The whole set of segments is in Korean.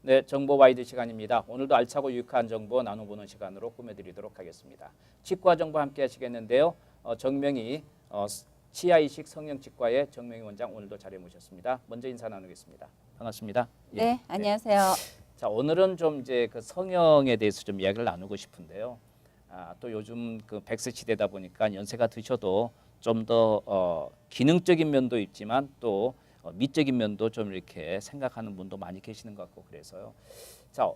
네, 정보 와이드 시간입니다. 오늘도 알차고 유익한 정보 나눠보는 시간으로 꾸며드리도록 하겠습니다. 치과 정보 함께 하시겠는데요. 정명희 치아이식 성형치과의 정명희 원장 오늘도 자리에 모셨습니다. 먼저 인사 나누겠습니다. 반갑습니다. 네, 예. 안녕하세요. 자, 오늘은 좀 이제 그 성형에 대해서 좀 이야기를 나누고 싶은데요. 또 요즘 그 100세 시대다 보니까 연세가 드셔도 좀 더 기능적인 면도 있지만 또 미적인 면도 좀 이렇게 생각하는 분도 많이 계시는 것 같고 그래서요. 자,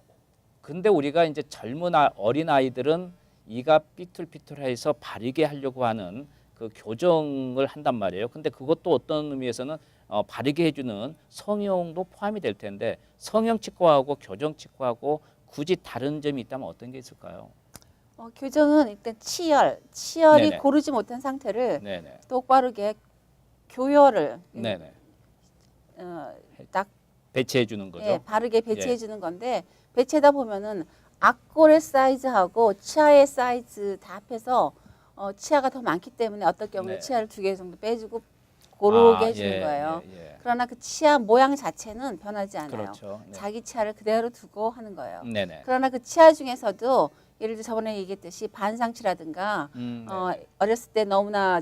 근데 우리가 이제 젊은 어린 아이들은 이가 삐뚤삐뚤해서 바르게 하려고 하는 그 교정을 한단 말이에요. 근데 그것도 어떤 의미에서는 바르게 해주는 성형도 포함이 될 텐데 성형치과하고 교정치과하고 굳이 다른 점이 있다면 어떤 게 있을까요? 교정은 일단 치열이 네네. 고르지 못한 상태를 네네. 똑바르게 교열을 네네. 딱 배치해 주는 거죠. 예, 바르게 배치해 주는 건데 배치하다 보면은 앞골의 사이즈하고 치아의 사이즈 다 합해서 치아가 더 많기 때문에 어떨 경우에 네. 치아를 2개 정도 빼주고 고르게 해주는 예, 거예요. 예. 그러나 그 치아 모양 자체는 변하지 않아요. 그렇죠. 네. 자기 치아를 그대로 두고 하는 거예요. 네네. 그러나 그 치아 중에서도 예를 들어 저번에 얘기했듯이 반상치라든가 네. 어렸을 때 너무나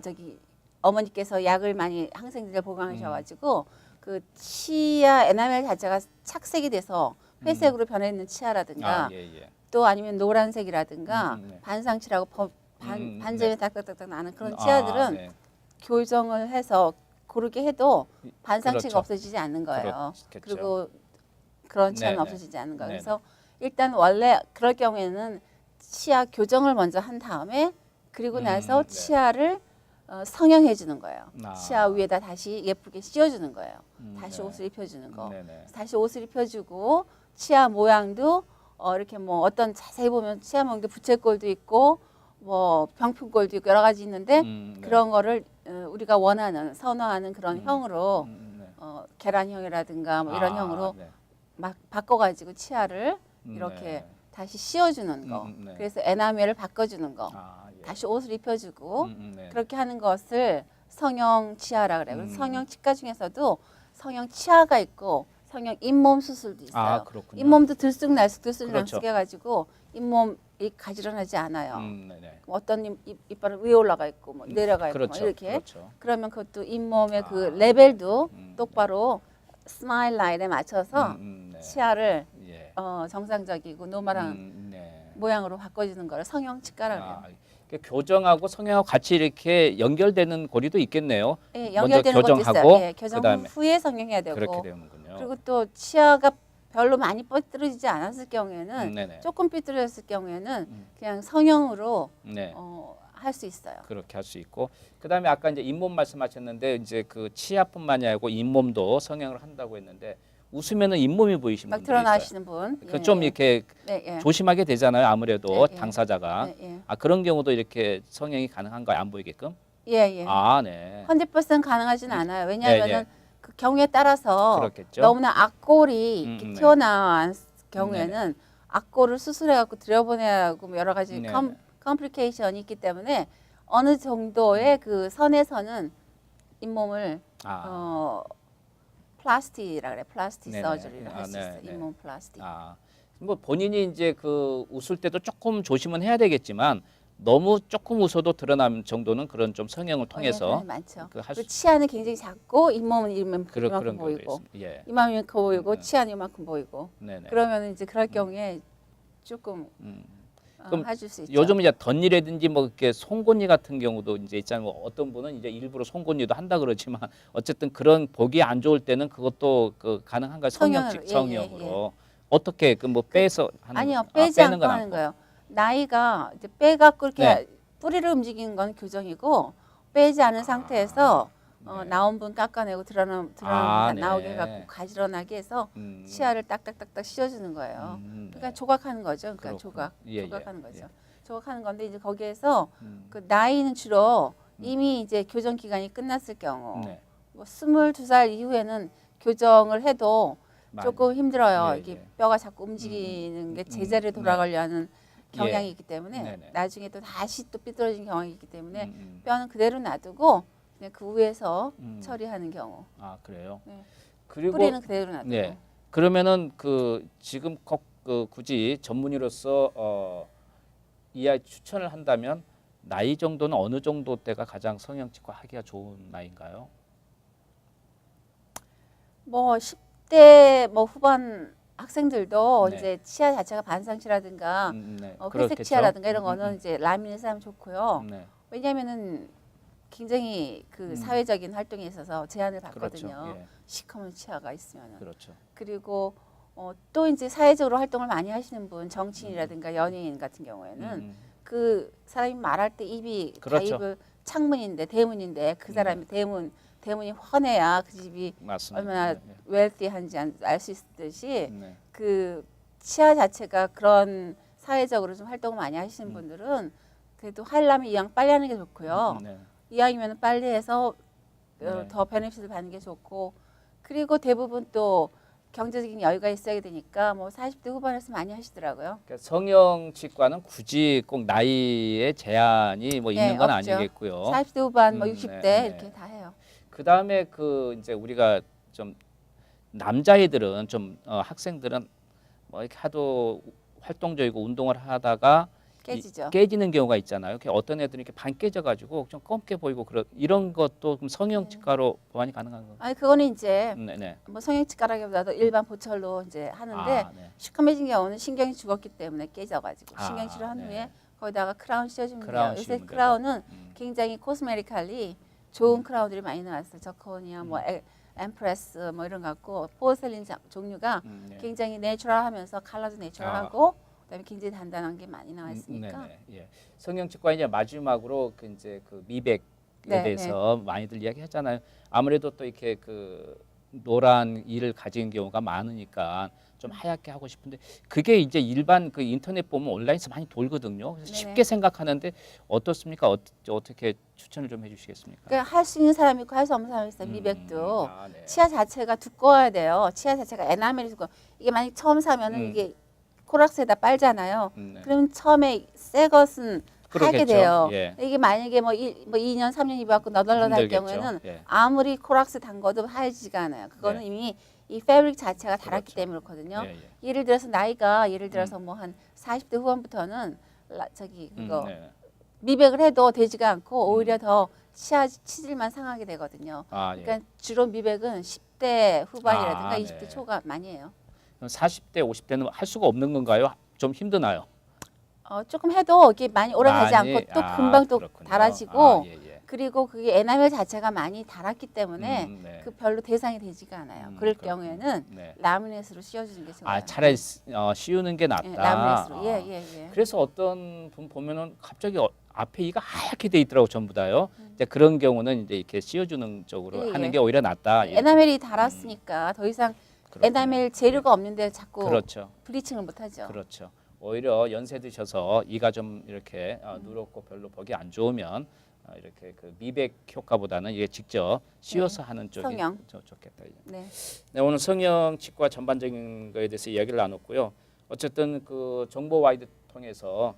어머니께서 약을 많이 항생제를 복용하셔가지고 그 치아 에나멜 자체가 착색이 돼서 회색으로 변해 있는 치아라든가 예. 또 아니면 노란색이라든가 네. 반상치라고 네. 반점이 딱딱딱딱 나는 그런 치아들은 네. 교정을 해서 고르게 해도 반상치가 그렇죠. 없어지지 않는 거예요. 그렇겠죠. 그리고 그런 치아는 네네. 없어지지 않는 거예요. 네네. 그래서 일단 원래 그럴 경우에는 치아 교정을 먼저 한 다음에 그리고 나서 네. 치아를 성형해 주는 거예요. 아. 치아 위에다 다시 예쁘게 씌워주는 거예요. 다시 네. 옷을 입혀주는 거. 네네. 다시 옷을 입혀주고 치아 모양도 이렇게 뭐 어떤 자세히 보면 치아 모양도 부채꼴도 있고 뭐 병풍꼴도 있고 여러 가지 있는데 네. 그런 거를 우리가 원하는 선호하는 그런 형으로 네. 계란형이라든가 뭐 이런 형으로 네. 막 바꿔가지고 치아를 이렇게 네. 다시 씌워주는 거. 네. 그래서 에나멜을 바꿔주는 거. 예. 다시 옷을 입혀주고 네. 그렇게 하는 것을 성형 치아라 그래요. 그래서 성형 치과 중에서도 성형 치아가 있고 성형 잇몸 수술도 있어요. 그렇군요. 잇몸도 들쑥날쑥 그렇죠. 해가지고 잇몸이 가지런하지 않아요. 네네. 어떤 이빨은 위에 올라가 있고 뭐 내려가 있고 그렇죠. 뭐 이렇게. 그렇죠. 그러면 그것도 잇몸의 그 레벨도 똑바로 스마일 라인에 맞춰서 네. 치아를 예. 정상적이고 노멀한 네. 모양으로 바꿔주는 거를 성형 치과라고 해요. 교정하고 성형하고 같이 이렇게 연결되는 고리도 있겠네요. 예, 먼저 연결되는 것도 교정하고 있어요. 예, 교정 그다음에 후에 성형해야 되고 그렇게 되는군요. 그리고 또 치아가 별로 많이 삐뚤어지지 않았을 경우에는 네네. 조금 삐뚤어졌을 경우에는 그냥 성형으로 네. 할 수 있어요. 그렇게 할 수 있고 그다음에 아까 이제 잇몸 말씀하셨는데 이제 그 치아뿐만이 아니고 잇몸도 성형을 한다고 했는데 웃으면은 잇몸이 보이시는 막 분들이 있어요. 드러나시는 분. 그 좀 이렇게 네, 예. 조심하게 되잖아요. 아무래도 네, 예. 당사자가. 네, 예. 그런 경우도 이렇게 성형이 가능한가요? 안 보이게끔? 예, 예. 네. 100% 가능하진 않아요. 왜냐하면 네. 그 경우에 따라서 그렇겠죠. 너무나 앞골이 이렇게 네. 튀어나온 경우에는 앞골을 수술해갖고 들여보내야 하고 뭐 여러 가지 네네. 컴플리케이션이 있기 때문에 어느 정도의 그 선에서는 잇몸을 플라스티라 그래. 플라스틱 네네. 서저리를 할 수 있어요. 네네. 잇몸 플라스틱. 뭐 본인이 이제 그 웃을 때도 조금 조심은 해야 되겠지만 너무 조금 웃어도 드러나는 정도는 그런 좀 성형을 통해서 많죠. 그 할 그 수- 치아는 굉장히 작고 잇몸은 이만큼 그런 보이고 경우도 있습니다. 예. 이만큼 보이고 네. 치아는 이만큼 보이고 네네. 그러면 이제 그럴 경우에 조금 그럼 해줄 수 있죠. 요즘 이제 덧니라든지 뭐 이렇게 송곳니 같은 경우도 이제 있잖아요. 뭐 어떤 분은 이제 일부러 송곳니도 한다 그러지만 어쨌든 그런 보기 안 좋을 때는 그것도 그 가능한가요? 성형으로, 성형으로 어떻게 그 뭐 빼서 하는 아니요, 거? 빼지 빼는 않고 건 하는 않고. 거예요. 나이가 이제 빼갖고 이렇게 네. 뿌리를 움직이는 건 교정이고 빼지 않은 상태에서 네. 나온 분 깎아내고 네. 나오게 해갖고 가지런하게 해서 치아를 딱딱딱딱 씌워주는 거예요. 그러니까 조각하는 거죠. 그러니까 그렇구나. 조각하는 거죠. 예. 조각하는 건데 이제 거기에서 그 나이는 주로 이미 이제 교정 기간이 끝났을 경우 네. 뭐 22살 이후에는 교정을 해도 많이. 조금 힘들어요. 예, 이게 예. 뼈가 자꾸 움직이는 게 제자리에 돌아가려 하는 경향이 예. 있기 때문에 네네. 나중에 또 다시 또 삐뚤어진 경향이 있기 때문에 음. 뼈는 그대로 놔두고 그냥 그 위에서 처리하는 경우. 그래요. 네. 그리고 뿌리는 그대로 놔두고. 네. 그러면은 그 지금 굳이 전문의로서 이 아이 추천을 한다면 나이 정도는 어느 정도 때가 가장 성형치과 하기가 좋은 나이인가요? 뭐 10대 뭐 후반 학생들도 네. 이제 치아 자체가 반상치라든가 네. 회색 그렇겠죠. 치아라든가 이런 거는 이제 라미네스 하면 좋고요. 네. 왜냐하면은 굉장히 그 사회적인 활동에 있어서 제한을 받거든요. 그렇죠. 예. 시커먼 치아가 있으면은. 그렇죠. 그리고 또 이제 사회적으로 활동을 많이 하시는 분, 정치인이라든가 연예인 같은 경우에는 그 사람이 말할 때 입이 다 그렇죠. 입을 창문인데 대문인데 그 사람이 대문이 훤해야 그 집이 맞습니다. 얼마나 네. 웰티한지 알 수 있듯이 네. 그 치아 자체가 그런 사회적으로 좀 활동을 많이 하시는 분들은 그래도 하려면 이왕 빨리 하는 게 좋고요. 네. 이왕이면 빨리 해서 네. 더 베네핏을 받는 게 좋고 그리고 대부분 또 경제적인 여유가 있어야 되니까 뭐 40대 후반에서 많이 하시더라고요. 그러니까 성형치과는 굳이 꼭 나이에 제한이 뭐 있는 네, 건 없죠. 아니겠고요. 40대 후반, 뭐 음, 60대 네, 네. 이렇게 다 해요. 그 다음에 그 이제 우리가 좀 남자애들은 좀 학생들은 뭐 이렇게 하도 활동적이고 운동을 하다가 깨지죠. 깨지는 경우가 있잖아요. 이렇게 어떤 애들은 이렇게 반 깨져가지고 좀 검게 보이고 이런 것도 그럼 성형치과로 보완이 가능한 건가요? 아니 그거는 이제 네네. 뭐 성형치과라기보다도 일반 보철로 이제 하는데 아, 네. 시커매진 경우는 신경이 죽었기 때문에 깨져가지고 아, 신경 치료한 네. 후에 거기다가 크라운 씌워주면 크라운 돼요. 요새 씌우면 크라운은 음. 굉장히 코스메리칼리 좋은 크라운들이 많이 나왔어요. 저코니아, 뭐 엠프레스 뭐 이런 거 갖고 포셀린 종류가 네. 굉장히 내추럴하면서 컬러도 내추럴하고 그다음에 굉장히 단단한 게 많이 나와 있으니까. 네네. 예. 성형치과 이제 마지막으로 그 이제 그 미백에 네, 대해서 많이들 이야기하잖아요. 아무래도 또 이렇게 그 노란 이를 가진 경우가 많으니까 좀 하얗게 하고 싶은데 그게 이제 일반 그 인터넷 보면 온라인에서 많이 돌거든요. 그래서 네네. 쉽게 생각하는데 어떻습니까? 어떻게 추천을 좀 해주시겠습니까? 그러니까 할 수 있는 사람이 있고 할 수 없는 사람이 있어요. 미백도. 아, 네. 치아 자체가 두꺼워야 돼요. 치아 자체가 에나멜이 두꺼워. 이게 만약 처음 사면은 이게 코락스에다 빨잖아요. 네. 그러면 처음에 새 것은 하게 그러겠죠. 돼요. 예. 이게 만약에 뭐 2년, 3년 입어갖고 너덜너덜할 힘들겠죠. 경우에는 예. 아무리 코락스 담궈도 하얘지가 않아요. 그거는 네. 이미 이 패브릭 자체가 달았기 그렇죠. 때문에 그렇거든요. 예, 예. 예를 들어서 나이가 예를 들어서 뭐 한 40대 후반부터는 그거 네. 미백을 해도 되지가 않고 오히려 더 치아 치질만 상하게 되거든요. 아, 예. 그러니까 주로 미백은 10대 후반이라든가 아, 20대 네. 초가 많이 해요. 그럼 40대, 50대는 할 수가 없는 건가요? 좀 힘드나요? 조금 해도 이게 많이 오래 가지 많이? 않고 또 금방 또 그렇군요. 달아지고 아, 예, 예. 그리고 그게 에나멜 자체가 많이 달았기 때문에 네. 그 별로 대상이 되지가 않아요. 그럴 그렇군요. 경우에는 네. 라미넷으로 씌워주는 게 좋아요. 아, 차라리 씌우는 게 낫다. 예, 라미넷으로. 아. 예. 그래서 어떤 분 보면은 갑자기 앞에 이가 하얗게 돼 있더라고 전부 다요. 이제 그런 경우는 이제 이렇게 씌워주는 쪽으로 예, 하는 예. 게 오히려 낫다. 이렇게. 에나멜이 달았으니까 더 이상 그렇군요. 에나멜 재료가 없는데 자꾸 그렇죠. 블리칭을 못하죠. 그렇죠. 오히려 연세 드셔서 이가 좀 이렇게 누렇고 별로 보기 안 좋으면 이렇게 그 미백 효과보다는 이게 직접 씌워서 하는 쪽이 성형. 좋겠다. 네. 네, 오늘 성형 치과 전반적인 거에 대해서 이야기를 나눴고요. 어쨌든 그 정보 와이드 통해서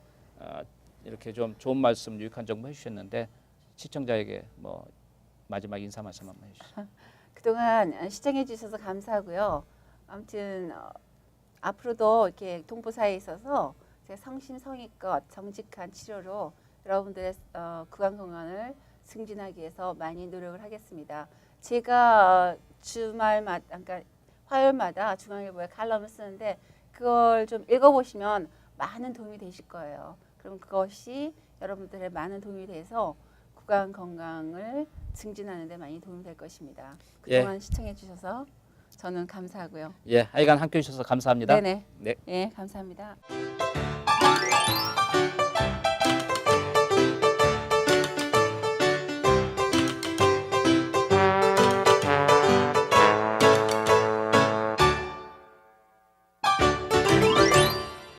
이렇게 좀 좋은 말씀, 유익한 정보 해주셨는데 시청자에게 뭐 마지막 인사 말씀 한번 해주시죠. 그동안 시청해 주셔서 감사하고요. 아무튼 앞으로도 이렇게 동부사에 있어서 제 성심성의껏 정직한 치료로 여러분들의 구강 건강을 승진하기 위해서 많이 노력을 하겠습니다. 제가 주말마다, 그러니까 화요일마다 중앙일보에 칼럼을 쓰는데 그걸 좀 읽어보시면 많은 도움이 되실 거예요. 그럼 그것이 여러분들의 많은 도움이 돼서 구강 건강을 증진하는 데 많이 도움이 될 것입니다. 그동안 시청해 주셔서 저는 감사하고요. 예, 하여간 함께 해주셔서 감사합니다. 네네. 네. 예, 감사합니다.